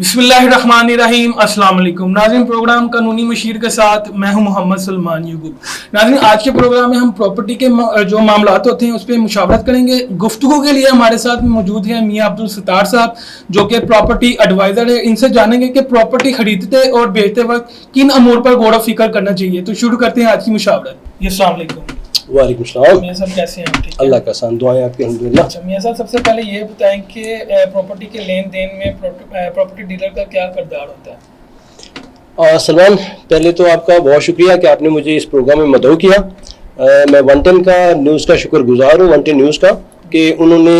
बिस्मिल्लाहिर्रहमानिर्रहीम अस्सलाम वालेकुम नाज़रीन, प्रोग्राम कानूनी मशीर के साथ मैं हूं मोहम्मद सलमान यूगुब। नाज़रीन, आज के प्रोग्राम में हम प्रॉपर्टी के जो मामलात होते हैं उस पर मुशावरत करेंगे। गुफ्तगू के लिए हमारे साथ मौजूद हैं मियां अब्दुल सत्तार साहब, जो कि प्रॉपर्टी एडवाइज़र है। इनसे जानेंगे कि प्रॉपर्टी खरीदते और बेचते वक्त किन अमूर पर गौर व फिक्र करना चाहिए। तो शुरू करते हैं आज की मुशावरत। अस्सलाम वालेकुम। वालेकुम सलाम। मियां साहब कैसे हैं? ठीक है, अल्लाह का एहसान, दुआएं आपकी अल्हम्दुलिल्लाह। अच्छा मियां साहब, सबसे पहले ये बताएं कि प्रॉपर्टी के लेन देन में प्रॉपर्टी डीलर का क्या किरदार होता है? सलमान, पहले तो आपका बहुत शुक्रिया कि आपने मुझे इस प्रोग्राम में मदऊ किया। मैं 110 का न्यूज़ का शुक्रगुजार हूँ, 110 न्यूज़ का, कि उन्होंने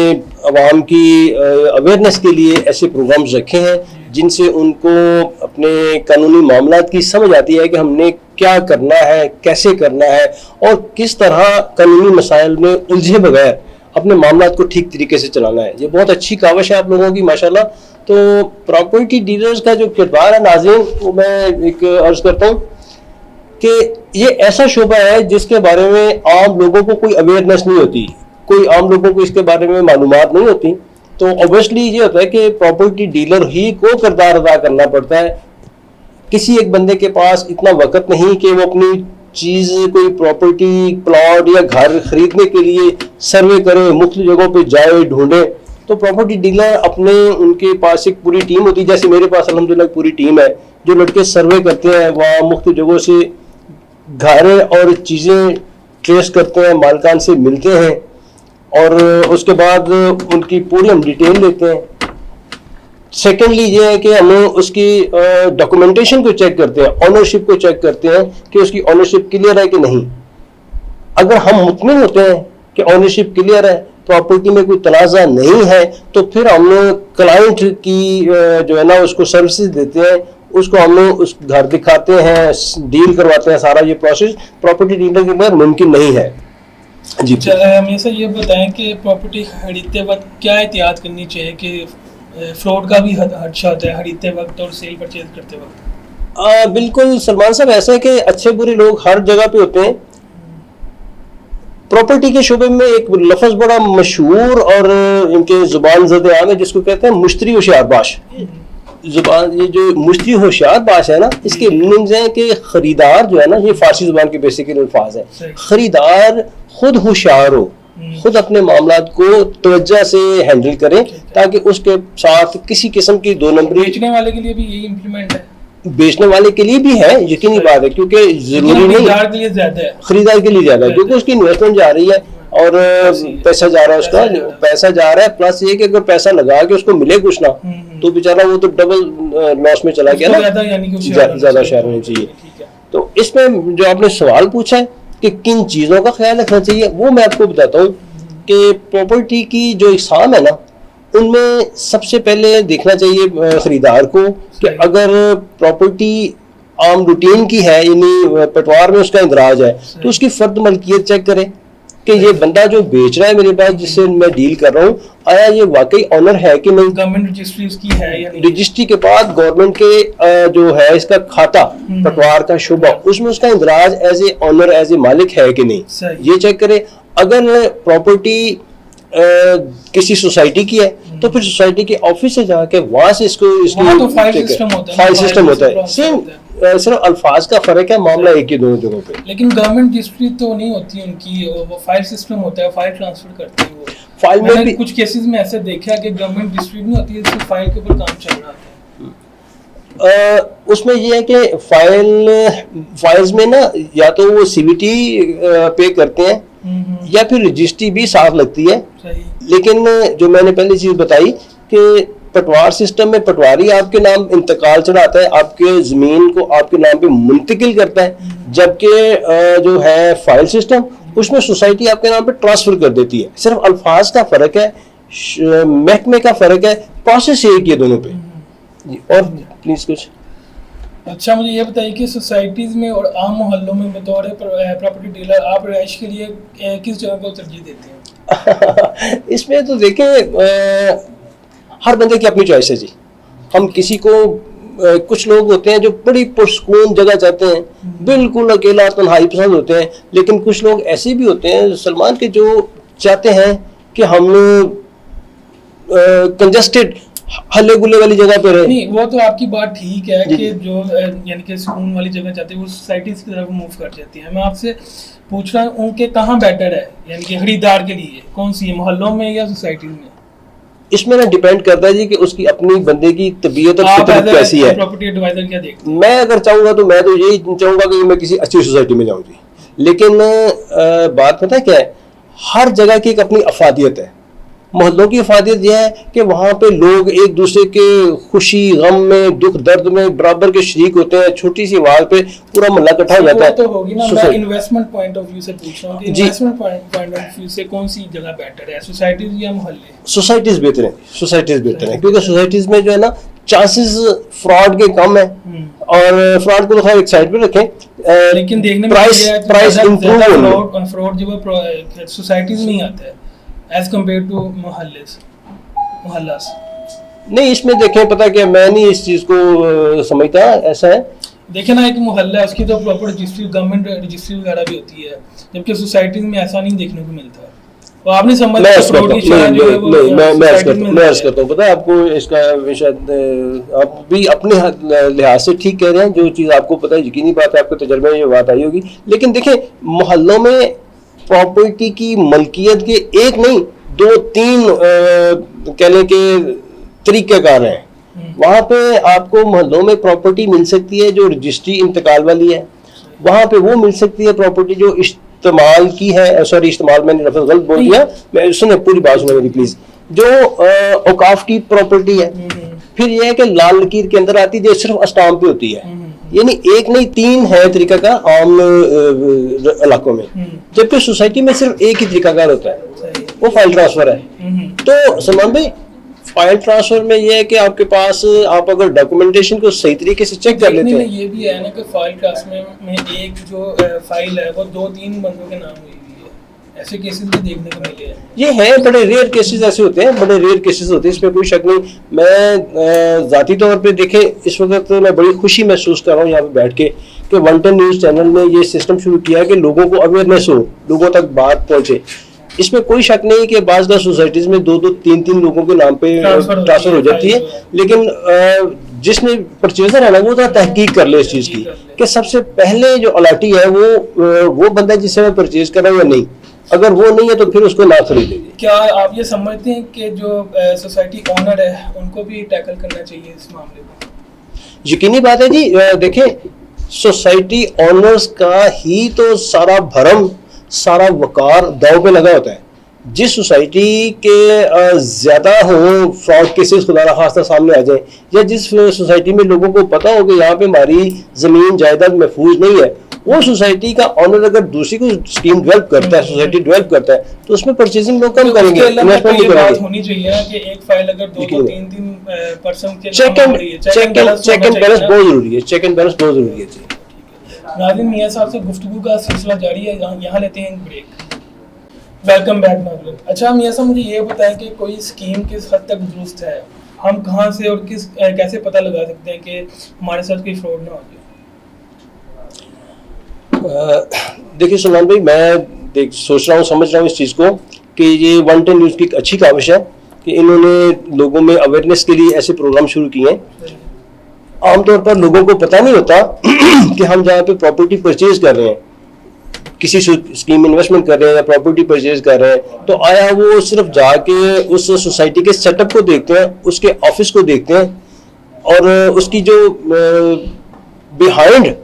आवाम की अवेयरनेस के लिए ऐसे प्रोग्राम्स रखे हैं जिनसे उनको अपने कानूनी मामलात की समझ आती है कि हमने क्या करना है, कैसे करना है और किस तरह कानूनी मसाइल में उलझे बगैर अपने मामलात को ठीक तरीके से चलाना है। ये बहुत अच्छी काविश है आप लोगों की माशाल्लाह। तो प्रॉपर्टी डीलर्स का जो किरदार है नाज़रीन, वो मैं एक अर्ज़ करता हूँ कि ये ऐसा शोबा है जिसके बारे में आम लोगों को कोई अवेयरनेस नहीं होती, कोई आम लोगों को इसके बारे में मालूमात नहीं होती। तो ऑब्वियसली ये होता है कि प्रॉपर्टी डीलर ही को किरदार अदा करना पड़ता है। किसी एक बंदे के पास इतना वक्त नहीं कि वो अपनी चीज़, कोई प्रॉपर्टी, प्लॉट या घर खरीदने के लिए सर्वे करे, मुख्तलिफ जगहों पे जाए, ढूंढे। तो प्रॉपर्टी डीलर अपने, उनके पास एक पूरी टीम होती है, जैसे मेरे पास अल्हम्दुलिल्लाह पूरी टीम है, जो लड़के सर्वे करते हैं, वहाँ मुख्तलिफ जगहों से घर और चीज़ें ट्रेस करते हैं, मालिकान से मिलते हैं और उसके बाद उनकी पूरी हम डिटेल लेते हैं। सेकेंडली ये है कि हमें उसकी डॉक्यूमेंटेशन को चेक करते हैं, ऑनरशिप को चेक करते हैं कि उसकी ऑनरशिप क्लियर है कि नहीं। अगर हम मुतमिन होते हैं कि ऑनरशिप क्लियर है, प्रॉपर्टी में कोई तनाज़ा नहीं है, तो फिर हम क्लाइंट की जो है ना उसको सर्विसेज देते हैं, उसको हम उस घर दिखाते हैं, डील करवाते हैं। सारा ये प्रोसेस प्रॉपर्टी डीलर के बगैर मुमकिन नहीं है। जी, हमेशा ये बताएं कि प्रॉपर्टी खरीदते वक्त क्या एहतियात करनी चाहिए कि फ्रॉड का भी खदशा होता है खरीदते वक्त और सेल परचेज करते वक्त? बिल्कुल सलमान साहब, ऐसा है कि अच्छे बुरे लोग हर जगह पे होते हैं। प्रॉपर्टी के शोबे में एक लफ्ज़ बड़ा मशहूर और इनके जुबान ज़द आम है, जिसको कहते हैं मुश्तरी होशियारबाश। जुबान, ये जो मुश्तरी होशियारबाश है ना, इसके मीनिंग्स हैं कि खरीदार जो है ना, ये फारसी जुबान के बेसिकली अल्फाज है। खरीदार खुद होशियार हो, खुद अपने मामलात को तवज्जो से हैंडल करें, ताकि उसके साथ किसी किस्म की दो नंबरी। बेचने वाले के लिए भी यही इम्प्लीमेंट है? बेचने वाले के लिए भी है, यकीनी बात है, क्योंकि जरूरी नहीं, खरीदार के लिए ज्यादा है, खरीदार के लिए ज्यादा है, क्योंकि उसकी इन्वेस्टमेंट जा रही है और पैसा जा रहा है, उसका पैसा जा रहा है। प्लस ये कि अगर पैसा लगा के उसको मिले कुछ ना, तो बेचारा वो तो डबल लॉस में चला गया ना, ज्यादा शेयर होनी चाहिए। तो इसमें जो आपने सवाल पूछा है कि किन चीज़ों का ख्याल रखना चाहिए, वो मैं आपको बताता हूँ कि प्रॉपर्टी की जो इकसाम है ना, उनमें सबसे पहले देखना चाहिए खरीदार को कि अगर प्रॉपर्टी आम रूटीन की है, यानी पटवार में उसका इंदराज है, तो उसकी फर्द मलकियत चेक करें कि ये बंदा जो बेच रहा है मेरे पास, जिससे मैं डील कर रहा हूँ, आया ये वाकई ऑनर है कि नहीं, गवर्नमेंट रजिस्ट्री उसकी है या नहीं। रजिस्ट्री के बाद गवर्नमेंट के जो है इसका खाता, पटवार का शुबा, उसमें उसका इंदराज as a owner, as a मालिक है कि नहीं, ये चेक करें। अगर प्रॉपर्टी किसी सोसाइटी की है, तो फिर सोसाइटी के ऑफिस से जाके वहां से इसको तो फाइल सिस्टम होता है। सेम, सिर्फ अल्फाज का फर्क है, मामला एक ही दोनों जगहों पे। लेकिन गवर्नमेंट रजिस्ट्री तो नहीं होती उनकी, वो फाइल सिस्टम होता है, फाइल ट्रांसफर करते हैं वो। फाइल में भी कुछ केसेस में ऐसे देखा कि गवर्नमेंट रजिस्ट्री नहीं होती है, सिर्फ फाइल के ऊपर काम चल रहा है। उसमें ये है कि फाइल्स में ना, या तो वो सीवीटी पे करते हैं या फिर रजिस्ट्री भी साथ लगती है। लेकिन जो मैंने पहले चीज बताई कि पटवार सिस्टम में पटवारी आपके नाम इंतकाल चढ़ाता है, आपके जमीन को आपके नाम पे मुंतकिल करता है, जबकि जो है फाइल सिस्टम, उसमें सोसाइटी आपके नाम पे ट्रांसफर कर देती है। सिर्फ अल्फाज का फर्क है, महकमे का फर्क है, प्रोसेस एक ही है दोनों पे। और प्लीज कुछ। अच्छा, मुझे ये बताइए कि सोसाइटीज में और आम मोहल्लों में बतौर प्रॉपर्टी डीलर आप रिहाइश के लिए किस जगह को तरजीह देते हैं? इसमें तो देखें, हर बंदे की अपनी चॉइस है जी। हम किसी को, कुछ लोग होते हैं जो बड़ी पुरसकून जगह चाहते हैं, बिल्कुल अकेला तन्हाई पसंद होते हैं, लेकिन कुछ लोग ऐसे भी होते हैं सलमान के जो चाहते हैं कि हम कंजस्टेड हल्ले गुल्ले वाली जगह पे रहे। नहीं, वो तो आपकी बात ठीक है कि जो यानी कि सुकून वाली जगह जाते हैं वो सोसाइटीज की तरफ मूव कर जाती है। मैं आपसे पूछ रहा हूँ उनके कहाँ बेटर है, यानी कि खरीदार के लिए कौन सी है, मोहल्लों में या सोसाइटीज में? इसमें ना डिपेंड करता है जी कि उसकी अपनी बंदे की तबीयत और आप फितरत कैसी है। प्रॉपर्टी एडवाइजर क्या देखते हैं? मैं अगर चाहूंगा तो मैं तो यही चाहूंगा कि मैं किसी अच्छी सोसाइटी में जाऊं जी। लेकिन बात पता है क्या है, हर जगह की एक अपनी अफादियत है। मोहल्लों की अफादियत यह है कि वहाँ पे लोग एक दूसरे के खुशी गम में दुख दर्द में बराबर के शरीक होते हैं। छोटी सी आवाज पे पूरा मोहल्ला इकट्ठा हो जाता है। तो होगी ना, मैं इन्वेस्टमेंट पॉइंट ऑफ व्यू से पूछ रहा हूँ कि इन्वेस्टमेंट पॉइंट ऑफ व्यू से कौन सी जगह बेटर है, सोसाइटीज या मोहल्ले? सोसाइटीज बेहतर है, सोसाइटीज बेहतर है, क्योंकि सोसाइटीज में जो है ना चांसेस फ्रॉड के कम है। और फ्रॉड को तो खैर एक साइड पे रखें, लेकिन देखने में प्राइस इंप्रूव फ्रॉड जो है सोसाइटीज में ही आता है एज कम्पेयर टू मोहल्लास। नहीं, इसमें देखें पता क्या, मैं नहीं इस चीज को समझता। ऐसा है, देखे ना, एक मोहल्ला है उसकी तो प्रॉपर रजिस्ट्री, गवर्नमेंट रजिस्ट्री वगैरह भी होती है, जबकि सोसाइटीज में ऐसा नहीं देखने को मिलता है। तो आपने समझ मैं अर्ज करता हूँ, पता है आपको इसका शायद आप भी अपने लिहाज से ठीक कह रहे हैं। जो चीज़ आपको पता है, यकीनी बात है, आपके तजर्बे में ये बात आई होगी। लेकिन देखें, मोहल्लों में प्रॉपर्टी की मलकियत के एक नहीं 2-3 कह लें कि तरीक़ेकार हैं। वहाँ पे आपको मोहल्लों में प्रॉपर्टी मिल सकती है जो रजिस्ट्री इंतकाल वाली है, वहाँ पे वो मिल सकती है प्रॉपर्टी जो इस्तेमाल की है। सॉरी, इस्तेमाल मैंने लफ्ज़ गलत बोल दिया, मैं सुने पूरी बात सुने मेरी प्लीज। जो औकाफ की प्रॉपर्टी है, फिर यह है कि लाल लकीर के अंदर आती है जो सिर्फ अस्टाम पे होती है, यानी एक नहीं 3 है तरीका का आम इलाकों में। जबकि सोसाइटी में सिर्फ एक ही तरीकाकार होता है, वो फाइल ट्रांसफर है। तो सलमान भाई, फाइल ट्रांसफर में ये है कि आपके पास आप अगर डॉक्यूमेंटेशन को सही तरीके से चेक कर लेते हैं। ये भी है ना कि फाइल ट्रांसफर में एक जो फाइल है वो 2-3 बंदों के नाम हुई हुई है, ऐसे केसेस भी देखने को मिले हैं। ये है, बड़े रेयर केसेस ऐसे होते हैं, बड़े रेयर केसेस होते हैं, इसमें कोई शक नहीं। मैं जाती तौर पे देखे इस वक्त मैं बड़ी खुशी महसूस कर रहा हूँ यहाँ पे बैठ के कि 110 न्यूज़ चैनल ने ये सिस्टम शुरू किया है कि लोगों को अवेयरनेस हो, लोगों तक बात पहुँचे। इसमें कोई शक नहीं कि बाज़ सोसाइटीज में 2-2, 3-3 लोगों के नाम पे ट्रांसफर हो जाती है। लेकिन जिसने परचेजर है ना, वो तहकीक कर ले इस चीज़ की कि सबसे पहले जो अलाटी है वो बंदा जिससे मैं परचेज कर रहा हूँ या नहीं। अगर वो नहीं है तो फिर उसको ना खरीदेंगे। क्या आप ये समझते हैं कि जो सोसाइटी ओनर है उनको भी टैकल करना चाहिए इस मामले को? यकीनी बात है जी। देखें, सोसाइटी ओनर्स का ही तो सारा भरम, सारा वकार दाव पे लगा होता है। जिस सोसाइटी के ज़्यादा हो फ्रॉड केसेस खुदा ना खास्ता सामने आ जाए, या जिस सोसाइटी में लोगों को पता हो कि यहाँ पे हमारी ज़मीन जायदाद महफूज नहीं है, वो सोसाइटी का ऑनर अगर दूसरी कोई स्कीम डेवलप करता है, सोसाइटी डेवलप करता है, तो उसमें परचेजिंग लोग कम करेंगे, इन्वेस्टमेंट नहीं करेंगे। होनी चाहिए कि एक फाइल अगर 2-3 पर्सन के चेक एंड बैलेंस बहुत जरूरी है। चेक एंड बैलेंस बहुत जरूरी है जी। नाज़रीन, मियां साहब से गुफ्तगू का सिलसिला जारी है, यहाँ लेते हैं ब्रेक। वेलकम बैक नाज़रीन। अच्छा मियां साहब, मुझे ये बताएं कि कोई स्कीम किस हद तक दुरुस्त है, हम कहाँ से और कैसे पता लगा सकते हैं कि हमारे साथ कोई फ्रॉड ना हो जाए? देखिए सलमान भाई, मैं सोच रहा हूँ, समझ रहा हूँ इस चीज़ को कि ये 110 न्यूज़ की एक अच्छी काविश है कि इन्होंने लोगों में अवेयरनेस के लिए ऐसे प्रोग्राम शुरू किए हैं। आमतौर पर लोगों को पता नहीं होता कि हम जहाँ पे प्रॉपर्टी परचेज कर रहे हैं, किसी स्कीम इन्वेस्टमेंट कर रहे हैं या प्रॉपर्टी परचेज कर रहे हैं, तो आया वो सिर्फ जाके उस सोसाइटी के सेटअप को देखते हैं, उसके ऑफिस को देखते हैं और उसकी जो बिहाइंड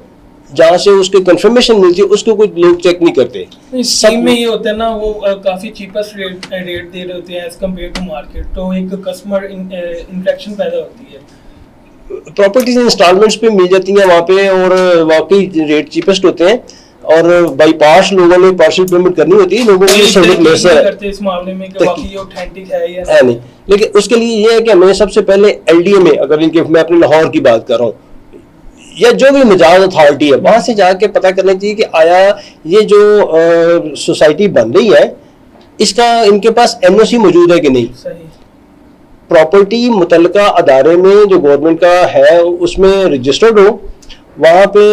जहाँ से उसके कंफर्मेशन मिलती है उसको कुछ लोग चेक नहीं करते। स्कीम में ये होता है ना, वो काफी चीपेस्ट रेट दे रहे होते हैं एज कम्पेयर टू मार्केट, तो एक कस्टमर इंटरेक्शन पैदा होती है। प्रॉपर्टीज इंस्टॉलमेंट्स पे मिल जाती हैं वहाँ पे और वाकई रेट चीपेस्ट होते हैं और बाईपास लोगों ने पार्शियल पेमेंट करनी होती है, लोगों की सर्विस लेस है करते इस मामले में कि वाकई ये ऑथेंटिक है या है नहीं। लेकिन उसके लिए ये है कि हमें सबसे पहले एलडीए में, अगर इनके मैं अपने लाहौर की बात कर रहा हूँ या जो भी मिजाज अथॉरिटी है, वहाँ से जाके पता करना चाहिए कि आया ये जो सोसाइटी बन रही है इसका इनके पास एनओसी मौजूद है कि नहीं। सही। प्रॉपर्टी मुतलका अदारे में जो गवर्नमेंट का है उसमें रजिस्टर्ड हो, वहाँ पे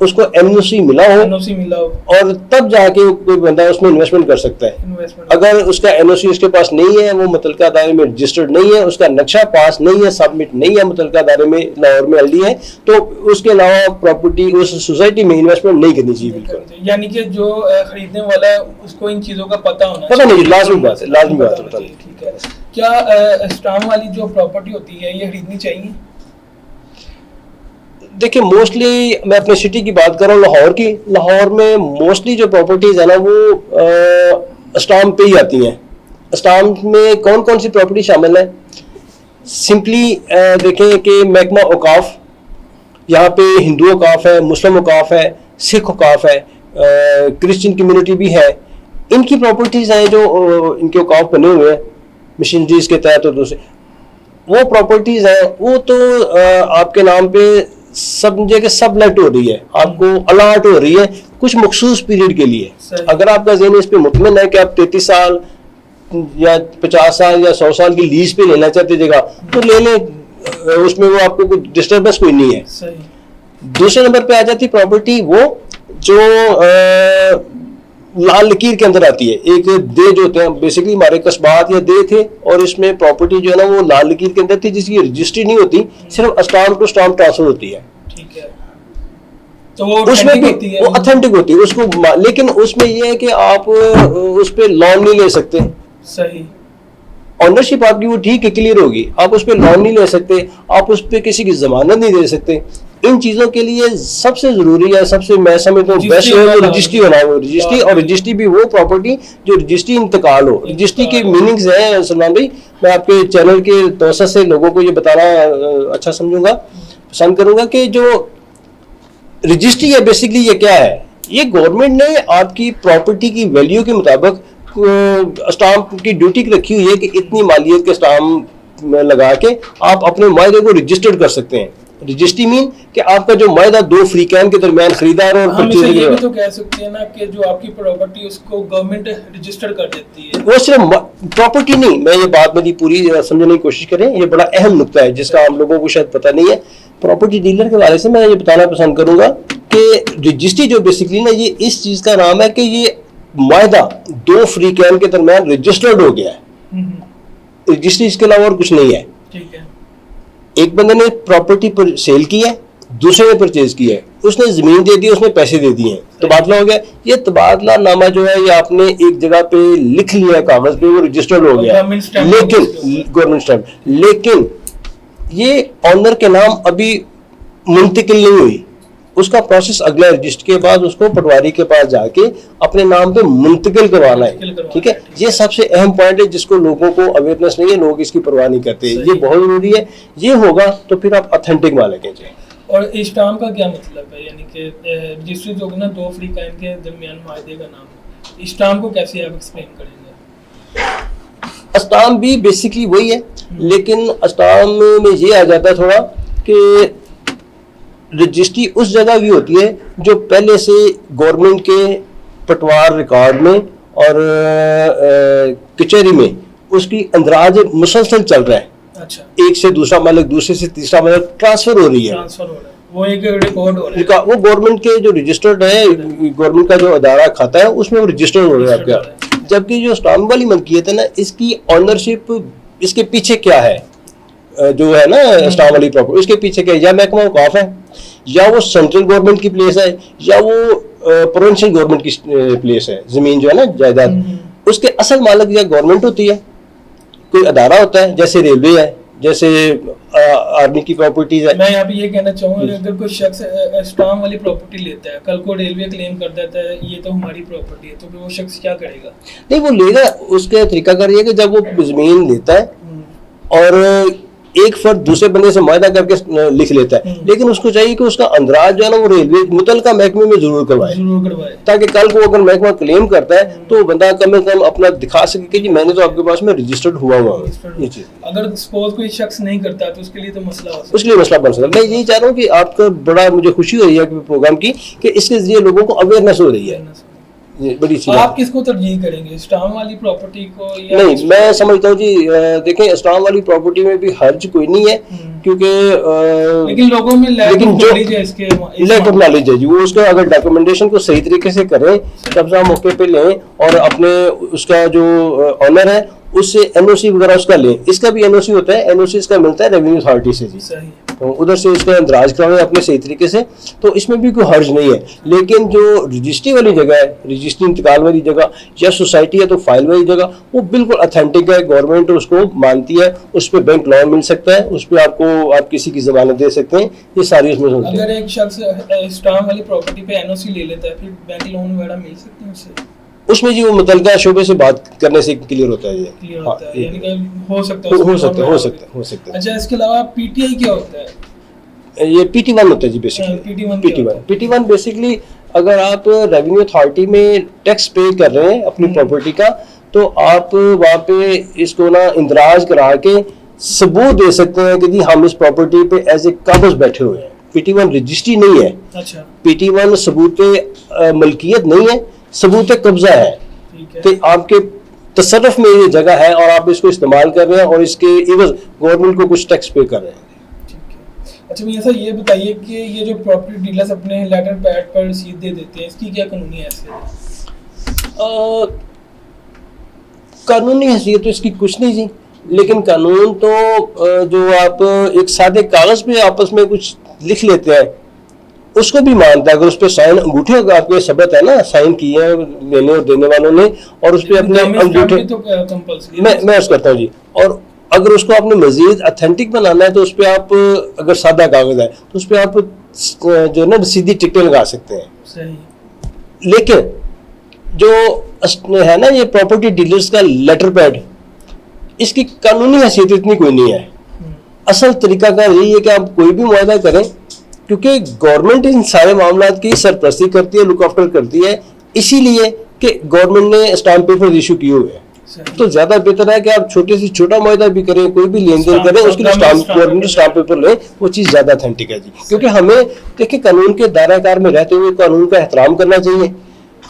उसको एनओसी मिला हो एनओसी मिला हो, और तब जाके कोई बंदा उसमें इन्वेस्टमेंट कर सकता है। इन्वेस्टमेंट। अगर उसका एनओसी उसके पास नहीं है, वो मुतलका अदारे में रजिस्टर्ड नहीं है, उसका नक्शा पास नहीं है, सबमिट नहीं है मुतलका अदारे में, लाहौर में एलडी है, तो उसके अलावा प्रॉपर्टी उस सोसाइटी में इन्वेस्टमेंट नहीं करनी चाहिए बिल्कुल। यानी कि जो खरीदने वाला है उसको इन चीजों का पता होना पता नहीं, लाजमी बात है, लाजमी बात है। ठीक है। क्या स्टाम्प वाली जो प्रॉपर्टी होती है ये खरीदनी चाहिए? देखिए मोस्टली मैं अपने सिटी की बात कर रहा हूँ, लाहौर की। लाहौर में मोस्टली जो प्रॉपर्टीज है ना वो स्टाम्प पे ही आती हैं। स्टाम्प में कौन कौन सी प्रॉपर्टी शामिल है? सिंपली देखें कि महकमा औकाफ, यहाँ पे हिंदू औकाफ है, मुस्लिम औकाफ है, सिख औकाफ है, क्रिश्चियन कम्युनिटी भी है। इनकी प्रॉपर्टीज हैं जो इनके औकाफ बने हुए हैं मशीनरीज के तहत, और दूसरे वो प्रॉपर्टीज हैं वो तो आपके नाम पे समझे कि सबलेट हो रही है, आपको अलाट हो रही है कुछ मखसूस पीरियड के लिए। अगर आपका ज़हन इस पे मुतमिन है कि आप 33 साल या 50 साल या 100 साल की लीज पे लेना चाहते जगह, तो ले लें, उसमें वो आपको कोई डिस्टर्बेंस कोई नहीं है। दूसरे नंबर पे आ जाती प्रॉपर्टी वो जो लाल लकीर के अंदर आती है। एक दे जो होते हैं बेसिकली हमारे कस्बात या दे थे, और इसमें प्रॉपर्टी जो है ना वो लाल लकीर के अंदर थी, जिसकी रजिस्ट्री नहीं होती, सिर्फ स्टाम्प टू स्टाम्प ट्रांसफर होती है। ठीक है, तो वो उसमें भी वो ऑथेंटिक होती है उसको, लेकिन उसमें ये है कि आप उस पर लोन नहीं ले सकते। सही। ऑनरशिप आपकी वो ठीक है, क्लियर होगी, आप उस पर लोन नहीं ले सकते, आप उस पर किसी की जमानत नहीं दे सकते। इन चीजों के लिए सबसे जरूरी है, सबसे मैं समझता हूँ बेस्ट है वो रजिस्ट्री होना है। वो रजिस्ट्री, और रजिस्ट्री भी वो प्रॉपर्टी जो रजिस्ट्री इंतकाल हो। रजिस्ट्री के मीनिंग्स हैं सलमान भाई, मैं आपके चैनल के तवज्जो से लोगों को ये बताना अच्छा समझूंगा, पसंद करूंगा कि जो रजिस्ट्री है बेसिकली ये क्या है। ये गवर्नमेंट ने आपकी प्रॉपर्टी की वैल्यू के मुताबिक स्टाम्प की ड्यूटी रखी हुई है कि इतनी मालियत के स्टाम्प लगा के आप अपने मायदे को रजिस्टर्ड कर सकते हैं। रजिस्ट्री मीन कि आपका जो मायदा दो फ्रीकैन के दरमियान खरीदार और परचेजर, ये भी तो कह सकते हैं ना कि जो आपकी प्रॉपर्टी उसको गवर्नमेंट रजिस्टर कर देती है। वो सिर्फ प्रॉपर्टी नहीं, मैं ये बात मेरी पूरी समझने की कोशिश करें, ये बड़ा अहम नुक्ता है जिसका आम लोगों को शायद पता नहीं है। प्रॉपर्टी डीलर के बारे से मैं ये बताना पसंद करूंगा कि रजिस्ट्री जो बेसिकली ना ये इस चीज का नाम है कि ये मायदा दो फ्रीकैन के दरमियान रजिस्टर्ड हो गया है। रजिस्ट्री इसके अलावा और कुछ नहीं है। ठीक है, एक बंदे ने प्रॉपर्टी पर सेल की है, दूसरे ने परचेज किया है, उसने जमीन दे दी, उसने पैसे दे दिए, तबादला हो गया। ये तबादला नामा जो है ये आपने एक जगह पे लिख लिया कागज पे, वो रजिस्टर्ड हो गया, लेकिन गवर्नमेंट स्टैम्प, लेकिन ये ऑनर के नाम अभी मुंतकिल नहीं हुई। उसका प्रोसेस अगला रजिस्टर के बाद उसको पटवारी के पास जाके अपने नाम पे मुंतकिल करवाना है। ठीक है, ये सबसे अहम पॉइंट है जिसको लोगों को अवेयरनेस नहीं है, लोग इसकी परवाह नहीं करते। ये बहुत जरूरी है, ये होगा तो फिर आप ऑथेंटिक मालिक हैं। और स्टाम्प का क्या मतलब है? यानी कि रजिस्ट्री जो है ना दो फ्रीकैन के दरमियान मायदे का नाम है, स्टाम्प को कैसे आप एक्सप्लेन करेंगे? स्टाम्प भी बेसिकली वही है, लेकिन स्टाम्प में ये आ जाता है थोड़ा कि रजिस्ट्री उस जगह भी होती है जो पहले से गवर्नमेंट के पटवार रिकॉर्ड में और कचहरी में उसकी अंदराज मुसलसल चल रहा है। अच्छा, एक से दूसरा मालिक, दूसरे से तीसरा मालिक ट्रांसफर हो रही है, वो एक रिकॉर्ड हो रहा है, वो गवर्नमेंट के जो रजिस्टर्ड है, गवर्नमेंट का जो अदारा खाता है उसमें वो रजिस्टर्ड हो रहा है आपका। जबकि जो स्टाम्प वाली मलकियत है ना, इसकी ऑनरशिप इसके पीछे क्या है, जो है ना स्टाम्प वाली प्रॉपर्टी, उसके पीछे क्या है? या महकमा औकाफ है, या वो सेंट्रल गवर्नमेंट की प्लेस है, या वो प्रोविंशियल गवर्नमेंट की प्लेस है। जमीन जो है ना, जायदाद, उसके असल मालिक या गवर्नमेंट होती है, कोई अदारा होता है, जैसे रेलवे है, जैसे आर्मी की प्रॉपर्टीज है। मैं यहाँ पे ये कहना चाहूँगा, अगर कोई शख्स स्टाम्प वाली प्रॉपर्टी लेता है, कल को रेलवे क्लेम कर देता है ये तो हमारी प्रॉपर्टी है, तो फिर वो शख्स क्या करेगा? नहीं, वो लेगा, उसके तरीका कर रही है कि जब वो जमीन लेता है और एक फर्द दूसरे बंदे से मायदा करके लिख लेता है, लेकिन उसको चाहिए कि उसका अंदराज जो है ना वो रेलवे मुतलका महकमे में जरूर करवाए, ताकि कल को अगर महकमा क्लेम करता है तो बंदा कम से कम अपना दिखा सके कि जी मैंने तो आपके पास में रजिस्टर्ड हुआ हूँ। ये चीज अगर सपोज कोई शख्स नहीं करता तो उसके लिए तो मसला हो सकता है, उसके लिए मसला बन सकता है। मैं यही चाह रहा हूँ कि आपका बड़ा मुझे खुशी हो रही है प्रोग्राम की कि इसके जरिए लोगों को अवेयरनेस हो रही है। बड़ी चीज। आप किसको तरजीह करेंगे, स्टाम्प वाली प्रॉपर्टी को या? नहीं, मैं समझता हूँ जी, देखें स्टाम्प वाली प्रॉपर्टी में भी हर्ज कोई नहीं है, क्योंकि लेकिन लोगों में लैक लेकिन ऑफ जो नॉलेज है इसके लैक ऑफ नॉलेज है जी, वो उसका अगर डॉक्यूमेंटेशन को सही तरीके से करें, कब्जा मौके पे लें और अपने उसका जो ऑनर है उससे एनओसी वगैरह उसका लें। इसका भी एनओसी होता है, एनओसी इसका मिलता है रेवेन्यू अथॉरिटी से जी, सही। तो उधर से इसका इंदराज कराएं अपने सही तरीके से, तो इसमें भी कोई हर्ज नहीं है। लेकिन जो रजिस्ट्री वाली जगह है, रजिस्ट्री इंतकाल वाली जगह या सोसाइटी है तो फाइल वाली जगह, वो बिल्कुल अथेंटिक है, गवर्नमेंट उसको मानती है, उस पर बैंक लोन मिल सकता है, उस पर आपको आप किसी की जमानत दे सकते हैं, ये सारी उसमें होती है। अगर एक शख्स स्टाम्प वाली प्रॉपर्टी पे एनओसी ले लेता है फिर बैंक लोन वगैरह मिल सकते हैं उससे? उसमें जी वो मुतलका शोबे से बात करने से क्लियर होता है ये। क्लियर हाँ, होता है, यानी कि हो सकता हो उसमें सकता है, लोन हो वगैरह सकता है, हो सकता है। अच्छा, इसके अलावा पीटीआई क्या होता है? ये PT1 होता है जी बेसिकली। PT1 क्या होता है? PT1 बेसिकली अगर आप रेवेन्यू अथॉरिटी में टैक्स पे कर रहे हैं अपनी प्रॉपर्टी का, तो आप वहाँ पे इसको ना इंदराज करा के सबूत दे सकते हैं कि जी हम इस प्रॉपर्टी पे एज ए कागज बैठे हुए हैं। PT1 रजिस्ट्री नहीं है, अच्छा, PT1 सबूत मलकियत नहीं है, सबूत कब्जा है ठीक है। कि आपके तसर्रुफ में ये जगह है और आप इसको इस्तेमाल कर रहे हैं और इसके एवज गवर्नमेंट को कुछ टैक्स पे कर रहे हैं। ठीक है। अच्छा मियां साहब ये बताइए कि ये जो प्रॉपर्टी डीलर्स अपने लेटर पैड पर रसीद दे देते हैं, इसकी क्या कानूनी हैसियत है? कानूनी हैसियत तो इसकी कुछ नहीं जी, लेकिन कानून तो जो आप एक सादे कागज पे आपस में कुछ लिख लेते हैं उसको भी मानता है। अगर उस पर साइन अंगूठे आपके सबूत है ना, साइन किए हैं लेने और देने वालों ने, और उस पर अपने अंगूठे तो कंपल्सरी मैं अर्ज करता हूँ जी। और अगर उसको आपने मजीद अथेंटिक बनाना है तो उस पर आप अगर सादा कागज है तो उस पर आप जो है ना सीधी टिकटें लगा सकते हैं। सही। लेकिन जो है ना ये प्रॉपर्टी डीलर्स का लेटर पैड, इसकी कानूनी हैसियत इतनी कोई नहीं है। असल तरीका का यही है कि आप कोई भी मुआहदा करें, क्योंकि गवर्नमेंट इन सारे मामलात की सरपरस्ती करती है, लुक आफ्टर करती है, इसीलिए कि गवर्नमेंट ने स्टाम्प पेपर इशू किए हुए हैं। तो ज्यादा बेहतर है कि आप छोटे से छोटा मुआहदा भी करें, कोई भी लेन देन करें, उसके लिए गवर्नमेंट स्टाम्प पेपर लें, वो चीज ज्यादा अथेंटिक है जी। क्योंकि हमें देखिए कानून के दायराकार में रहते हुए कानून का एहतराम करना चाहिए।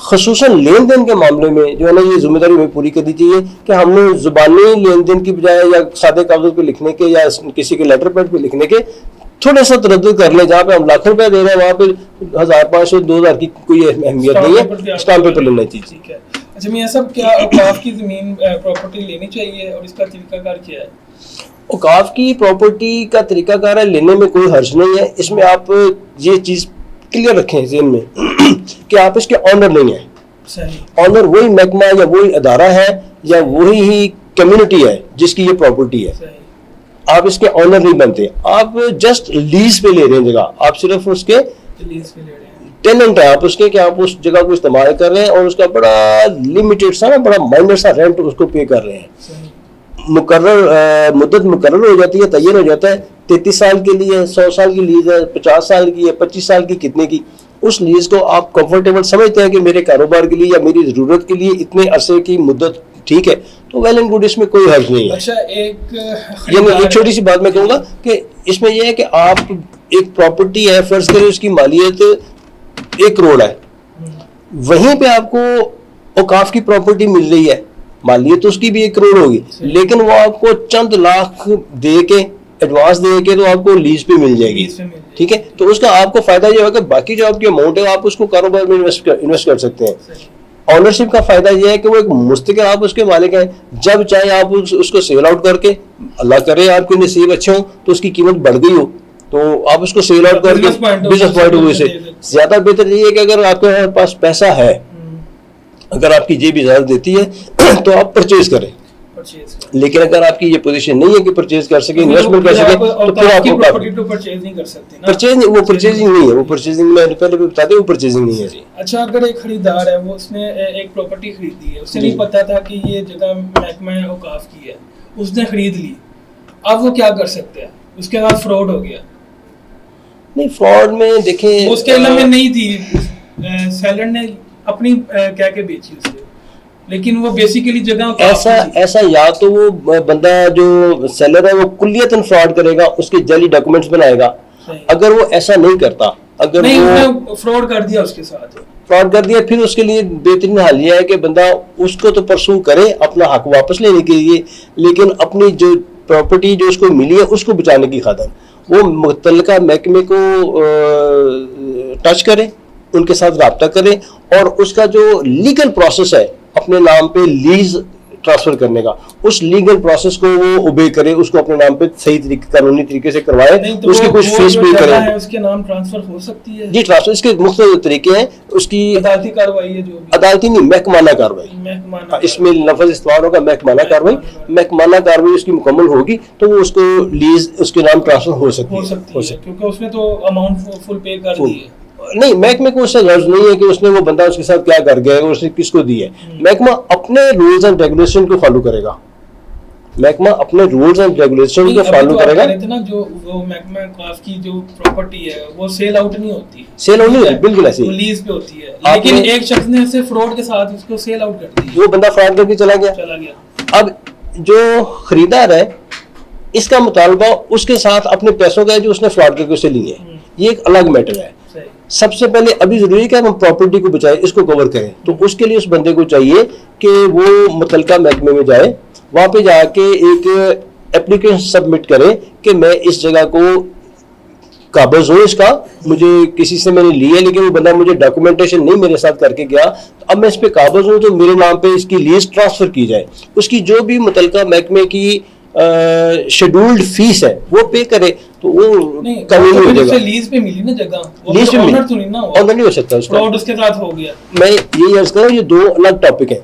खसूसन लेन देन के मामले में जो है ना ये जिम्मेदारी हमें पूरी करनी चाहिए कि हमने जुबानी लेन देन की बजाय या सादे कागज पे लिखने के या किसी के लेटर पैड पे लिखने के थोड़ा सा तरद्दुद कर ले। जहाँ पे हम लाख रुपए दे रहे हैं वहाँ पे 1500 2000 की कोई अहमियत नहीं है, स्टाम्प पेपर लेना चाहिए। ठीक है। अच्छा मियां साहब क्या औकाफ की जमीन प्रॉपर्टी लेनी चाहिए और इसका तरीकाकार क्या है? औकाफ की प्रॉपर्टी का तरीकाकार है, लेने में कोई हर्ज नहीं है। इसमें आप ये चीज क्लियर रखें ज़हन में कि आप इसके ऑनर नहीं है। सही। ऑनर वही महकमा या वही अदारा है या वही ही कम्युनिटी है जिसकी ये प्रॉपर्टी है। सही। आप इसके ऑनर नहीं बनते, आप जस्ट लीज पे ले रहे हैं जगह, आप सिर्फ उसके लीज पे ले रहे हैं, टेनेंट है आप उसके, कि आप उस जगह को इस्तेमाल कर रहे हैं और उसका बड़ा लिमिटेड सा ना बड़ा माइनर सा रेंट उसको पे कर रहे हैं। सही। मुद्दत मुकर्रर हो जाती है, तैयार हो जाता है, 33 साल के लिए 100 साल की लीज है, 50 साल की है, 25 साल की, कितने की, उस लीज को आप कंफर्टेबल समझते हैं कि मेरे कारोबार के लिए या मेरी जरूरत के लिए इतने अरसे की मुद्दत ठीक है, तो वेल एंड गुड, इसमें कोई हर्ज नहीं है। अच्छा एक छोटी सी बात मैं कहूंगा कि इसमें यह है कि आप एक प्रॉपर्टी है, फर्ज करें उसकी मालियत 1 करोड़ है, वहीं पे आपको औकाफ की प्रॉपर्टी मिल रही है, मालियत तो उसकी भी 1 करोड़ होगी, लेकिन वो आपको चंद लाख दे के एडवांस दे के तो आपको लीज पे मिल जाएगी। ठीक है, तो उसका आपको फायदा ये होगा, बाकी जो आपकी अमाउंट है आप उसको कारोबार में इन्वेस्ट कर सकते हैं। ऑनरशिप का फायदा यह है कि वो एक मुस्तकिल आप उसके मालिक हैं, जब चाहे आप उसको सेल आउट करके, अल्लाह करे आपके नसीब अच्छे हो तो उसकी कीमत बढ़ गई हो तो आप उसको सेल आउट करके बिजनेस पॉइंट ऑफ व्यू से ज्यादा बेहतर ये है कि अगर आपके पास पैसा है, अगर आपकी जेब इजाजत देती है तो आप परचेज करें। लेकिन अगर आपकी ये पोजीशन नहीं है कि परचेज कर सके, इन्वेस्टमेंट कर सके, तो फिर आप परचेज नहीं कर सकते ना। वो परचेजिंग नहीं है, वो परचेजिंग में पहले भी बताते, वो परचेजिंग नहीं है जी। अच्छा, अगर एक खरीदार है, वो उसने एक प्रॉपर्टी खरीदी है, उसे नहीं पता था कि ये जगह महकमा औकाफ की है, उसने खरीद ली, अब वो क्या कर सकते हैं? उसके बाद फ्रॉड हो गया। नहीं, फ्रॉड में देखें उसके इल्म में नहीं थी, सेलर ने अपनी क्या के बेची उसे, लेकिन वो बेसिकली जगह ऐसा या तो वो बंदा जो सेलर है वो कुल्लियतन फ्रॉड करेगा, उसके जाली डॉक्यूमेंट्स बनाएगा। अगर वो ऐसा नहीं करता, अगर नहीं, उसने फ्रॉड कर दिया, उसके साथ फ्रॉड कर दिया, फिर उसके लिए बेहतरीन हल यह है कि बंदा उसको तो परसू करे अपना हक वापस लेने के लिए, लेकिन अपनी जो प्रॉपर्टी जो उसको मिली है उसको बचाने की खातिर वो मुतल्लिका महकमे को टच करे, उनके साथ रब्ता करे और उसका जो लीगल प्रोसेस है अपने नाम पे लीज ट्रांसफर करने का, उस लीगल प्रोसेस को वो ओबे करे, उसको अपने नाम पे सही तरीके कानूनी तरीके से करवाए, तो उसकी कुछ फीस पे करे। उसके नाम ट्रांसफर हो सकती है? जी, ट्रांसफर इसके मुख्तलिफ तरीके हैं। उसकी अदालती कार्रवाई है, जो अदालती नहीं, महकमाना कार्रवाई, इसमें लफ्ज इस्तेमाल होगा महकमाना कार्रवाई। महकमाना कार्रवाई उसकी मुकम्मल होगी तो वो उसको लीज उसके नाम ट्रांसफर हो सकती है, क्योंकि उसने तो अमाउंट फुल पे कर दी है। नहीं, महकमे को उससे गर्ज नहीं है कि उसने वो बंदा उसके साथ क्या कर गया है, उसने किसको दी है। महकमा अपने रूल्स एंड रेगुलेशन को फॉलो करेगा, महकमा अपने रूल्स एंड रेगुलेशन को फॉलो करेगा। ना जो वो महकमा काफ की जो प्रॉपर्टी है वो सेल आउट नहीं होती, सेल आउट नहीं होती, बिल्कुल ऐसी लीज पे होती है, लेकिन एक शख्स ने ऐसे फ्रॉड के साथ उसको सेल आउट कर दी, वो बंदा फ्रॉड करके चला गया। अब जो खरीदार है इसका मुतालबा उसके साथ अपने पैसों का है जो उसने फ्रॉड करके उसे लिए, ये एक अलग मैटर है। सबसे पहले अभी जरूरी है कि हम प्रॉपर्टी को बचाए, इसको कवर करें, तो उसके लिए उस बंदे को चाहिए कि वो मुतल्लिका महकमे में जाए, वहां पे जाके एक एप्लीकेशन सबमिट करे कि मैं इस जगह को काबज हूँ, इसका मुझे किसी से मैंने लिया लेकिन वो बंदा मुझे डॉक्यूमेंटेशन नहीं मेरे साथ करके गया, तो अब मैं इस पे काबज हूँ तो मेरे नाम पे इसकी लीज ट्रांसफर की जाए, उसकी जो भी मुतल्लिका महकमे की शेड्यूल्ड फीस है वो पे करे, तो वो कानूनी हो जाएगा। लीज पे मिली ना जगह, लीज पे ऑनर तो नहीं ना, ऑनर नहीं हो सकता उसका, फ्रॉड उसके साथ हो गया। मैं ये अर्ज कर रहा हूँ, ये दो अलग टॉपिक है।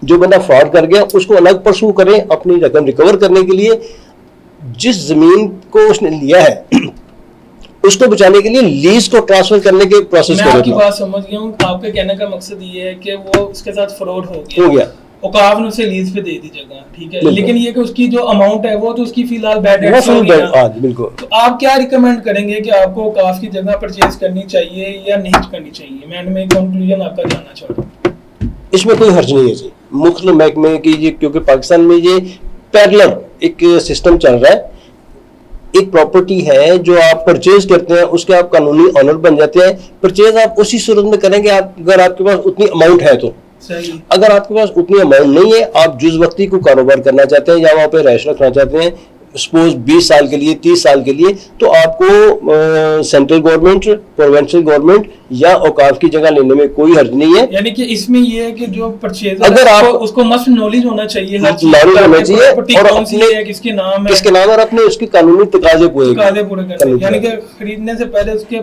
जो बंदा फ्रॉड कर गया उसको अलग परसू करें अपनी रकम रिकवर करने के लिए, जिस जमीन को उसने लिया है उसको बचाने के लिए लीज को ट्रांसफर करने के प्रोसेस मैं आपकी बात समझ गया हूँ। आपके कहने का मकसद ये है कि वो उसके साथ फ्रॉड हो गया, औकाफ ने उसे लीज पे दे दी जगह, ठीक है, लेकिन ये कि उसकी जो अमाउंट है वो तो उसकी फिलहाल बैड बिल्कुल। तो आप क्या रिकमेंड करेंगे कि आपको औकाफ की जगह परचेज करनी चाहिए या नहीं करनी चाहिए? मैं में कंक्लूजन आपका जानना चाहता हूँ। इसमें कोई हर्ज नहीं है जी, मुख्तलिफ महकमे की ये, क्योंकि पाकिस्तान में ये पैरेलल एक सिस्टम चल रहा है। एक प्रॉपर्टी है जो आप परचेज करते हैं उसके आप कानूनी ऑनर बन जाते हैं। परचेज आप उसी सूरत में करेंगे आप अगर आपके पास उतनी अमाउंट है तो। अगर आपके पास उतनी अमाउंट नहीं है, आप जुज़ वक्ती को कारोबार करना चाहते हैं या वहाँ पे रैश रखना चाहते हैं, सपोज 20 साल के लिए 30 साल के लिए, तो आपको सेंट्रल गवर्नमेंट, प्रोविंशियल गवर्नमेंट या औकाफ की जगह लेने में कोई हर्ज नहीं है। यानी कि इसमें ये है कि जो परचेजर अगर आप उसको मस्ट नॉलेज होना चाहिए, नॉलेज होना चाहिए और अपने किसके नाम और अपने उसके कानूनी तकाजे पूरे करने, यानी कि खरीदने से पहले उसके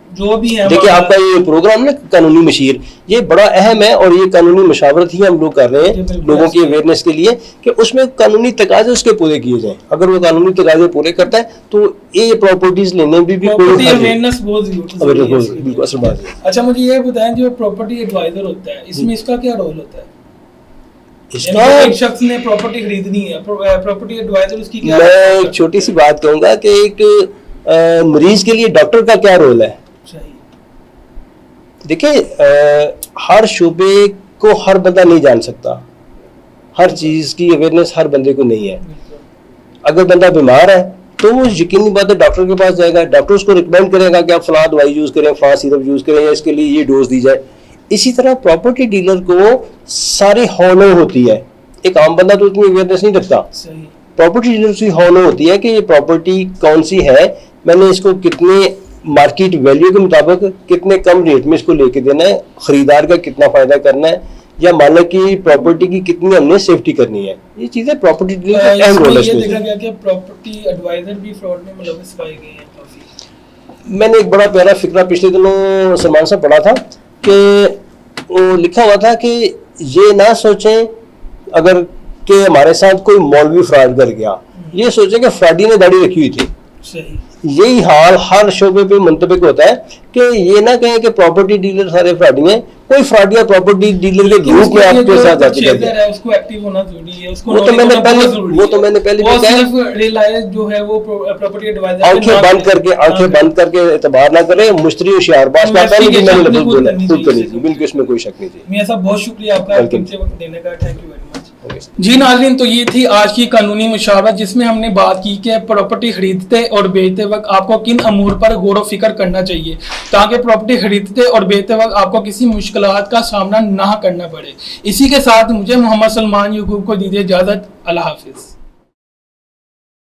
जो भी है। देखिए आपका ये प्रोग्राम ना कानूनी मशीर, ये बड़ा अहम है और ये कानूनी मशावरत ही हम लोग कर रहे हैं लोगों की अवेयरनेस के लिए कि उसमें कानूनी तकाजे उसके पूरे किए जाएं। अगर वो कानूनी तकाजे पूरे करता है तो ये प्रॉपर्टीज लेने में भी कोई अवेयरनेस बहुत बिल्कुल असर। अच्छा, मुझे ये बताएं, जो प्रॉपर्टी एडवाइजर होता है इसमें इसका क्या रोल होता है? इसका एक शख्स ने प्रॉपर्टी खरीदनी है, प्रॉपर्टी एडवाइजर उसकी क्या? मैं एक छोटी सी बात कहूंगा कि एक मरीज के लिए डॉक्टर का क्या रोल है। देखिए, हर शोबे को हर बंदा नहीं जान सकता, हर चीज की अवेयरनेस हर बंदे को नहीं है। अगर बंदा बीमार है तो वो यकीनी बात है डॉक्टर के पास जाएगा, डॉक्टर उसको रिकमेंड करेगा कि आप फलां दवाई यूज करें, फलां सिरप यूज करें या इसके लिए ये डोज दी जाए। इसी तरह प्रॉपर्टी डीलर को सारी हॉलो होती है, एक आम बंदा तो उतनी अवेयरनेस नहीं रखता। प्रॉपर्टी डीलर की हॉलो होती है कि ये प्रॉपर्टी कौन सी है, मैंने इसको कितने मार्केट वैल्यू के मुताबिक कितने कम रेट में इसको लेके देना है, खरीदार का कितना फायदा करना है, या मालिक की प्रॉपर्टी की कितनी हमने सेफ्टी करनी है। ये चीजें प्रॉपर्टी डीलर का अहम रोल है। ये देखा गया कि प्रॉपर्टी एडवाइजर भी फ्रॉड में मुलव्वस पाए गए हैं काफी। मैंने एक बड़ा प्यारा फिक्रा पिछले दिनों सलमान साहब पढ़ा था कि वो लिखा हुआ था कि ये ना सोचें अगर कि हमारे साथ कोई मौलवी फ्रॉड कर गया, ये सोचें कि फ्रॉडी ने दाढ़ी रखी हुई थी। सही, यही हाल हर शोबे पे मुंतबिक होता है कि ये ना कहें कि प्रॉपर्टी डीलर सारे फ्रॉडी हैं, कोई फ्रॉड या प्रॉपर्टी डीलर के ग्रुप में आपके साथ आते हैं, उसको एक्टिव होना जरूरी है, उसको वो तो मैंने पहले सिर्फ रिलायंस जो है वो प्रॉपर्टी एडवाइजर आंखें बंद करके एतबार ना करें, मुश्तरी होशियारबाज का पहले भी मैंने लफ्ज़ बोला, बिल्कुल इसमें कोई शक नहीं थी। मियां साहब बहुत शुक्रिया आपका कीमती वक्त देने का, थैंक यू वेरी मच। जी नाज़रीन, तो ये थी आज की कानूनी मुशावरत जिसमें हमने बात की कि प्रॉपर्टी खरीदते और बेचते वक्त आपको किन अमूर पर गौर व फिक्र करना चाहिए ताकि प्रॉपर्टी खरीदते और बेचते वक्त आपको किसी मुश्किलात का सामना ना करना पड़े। इसी के साथ मुझे मोहम्मद सलमान याकूब को दीजिए इजाज़त। अल्लाह हाफिज़।